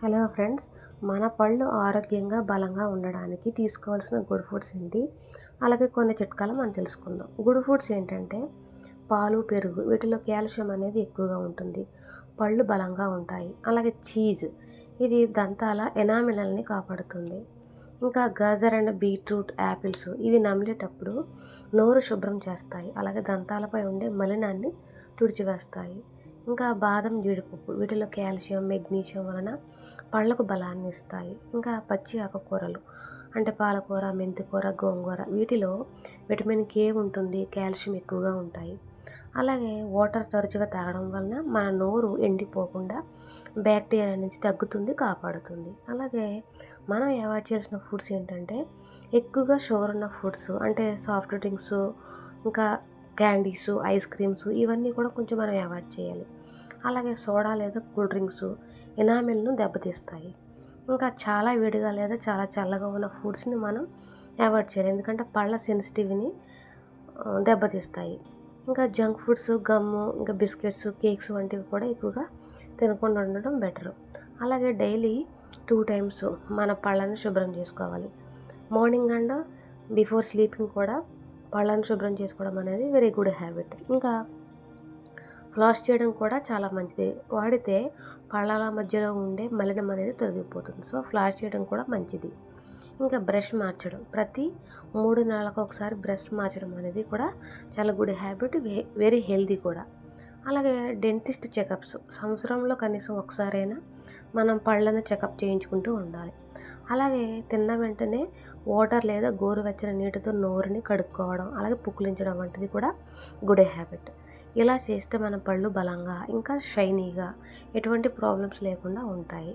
Hello friends, మన పళ్ళు ఆరోగ్యంగా బలంగా ఉండడానికి తీసుకోవాల్సిన గుడ్ ఫుడ్స్ ఏంటి, అలాగే కొన్ని చిట్కాలు మనం తెలుసుకుందాం. గుడ్ ఫుడ్స్ ఏంటంటే పాలు, పెరుగు, వీటిలో కాల్షియం అనేది ఎక్కువగా ఉంటుంది, పళ్ళు బలంగా ఉంటాయి. అలాగే చీజ్, ఇది దంతాల ఎనామినల్ని కాపాడుతుంది. ఇంకా గాజర్ అండ్ బీట్రూట్, యాపిల్స్, ఇవి నమిలేటప్పుడు నోరు శుభ్రం చేస్తాయి, అలాగే దంతాలపై ఉండే మలినాన్ని తుడిచివేస్తాయి. ఇంకా బాదం, జీడిపప్పు, వీటిలో కాల్షియం, మెగ్నీషియం వలన పళ్ళకు బలాన్ని ఇస్తాయి. ఇంకా పచ్చి ఆకుకూరలు అంటే పాలకూర, మెంతికూర, గోంగూర, వీటిలో విటమిన్ కే ఉంటుంది, కాల్షియం ఎక్కువగా ఉంటాయి. అలాగే వాటర్ తరచుగా తాగడం వలన మన నోరు ఎండిపోకుండా బ్యాక్టీరియా నుంచి తగ్గుతుంది, కాపాడుతుంది. అలాగే మనం అవాయిడ్ చేసిన ఫుడ్స్ ఏంటంటే ఎక్కువగా షుగర్ ఉన్న ఫుడ్స్ అంటే సాఫ్ట్ డ్రింక్స్, ఇంకా క్యాండీస్, ఐస్ క్రీమ్స్, ఇవన్నీ కూడా కొంచెం మనం అవాయిడ్ చేయాలి. అలాగే సోడా లేదా కూల్ డ్రింక్స్ ఎనామిల్ను దెబ్బతీస్తాయి. ఇంకా చాలా వేడిగా లేదా చాలా చల్లగా ఉన్న ఫుడ్స్ని మనం అవాయిడ్ చేయాలి, ఎందుకంటే పళ్ళ సెన్సిటివ్ని దెబ్బతీస్తాయి. ఇంకా జంక్ ఫుడ్స్, గమ్ము, ఇంకా బిస్కెట్స్, కేక్స్ వంటివి కూడా ఎక్కువగా తినకుండా ఉండడం బెటర్. అలాగే డైలీ 2 టైమ్స్ మన పళ్ళను శుభ్రం చేసుకోవాలి. మార్నింగ్ అండ్ బిఫోర్ స్లీపింగ్ కూడా పళ్ళను శుభ్రం చేసుకోవడం అనేది వెరీ గుడ్ హ్యాబిట్. ఇంకా ఫ్లాస్ చేయడం కూడా చాలా మంచిది. వాడితే పళ్ళల మధ్యలో ఉండే మలినం అనేది తొలగిపోతుంది. సో ఫ్లాస్ చేయడం కూడా మంచిది. ఇంకా బ్రష్ మార్చడం, ప్రతి 3 నెలలకు ఒకసారి బ్రష్ మార్చడం అనేది కూడా చాలా గుడ్ హ్యాబిట్, వెరీ హెల్దీ కూడా. అలాగే డెంటిస్ట్ చెకప్స్, సంవత్సరంలో కనీసం ఒకసారైనా మనం పళ్ళను చెకప్ చేయించుకుంటూ ఉండాలి. అలాగే తిన్న వెంటనే వాటర్ లేదా గోరువెచ్చని నీటితో నోరుని కడుక్కోవడం, అలాగే పుక్కిలించడం వంటిది కూడా గుడ్ హ్యాబిట్. ఇలా చేస్తే మన పళ్ళు బలంగా, ఇంకా షైనీగా, ఎటువంటి ప్రాబ్లమ్స్ లేకుండా ఉంటాయి.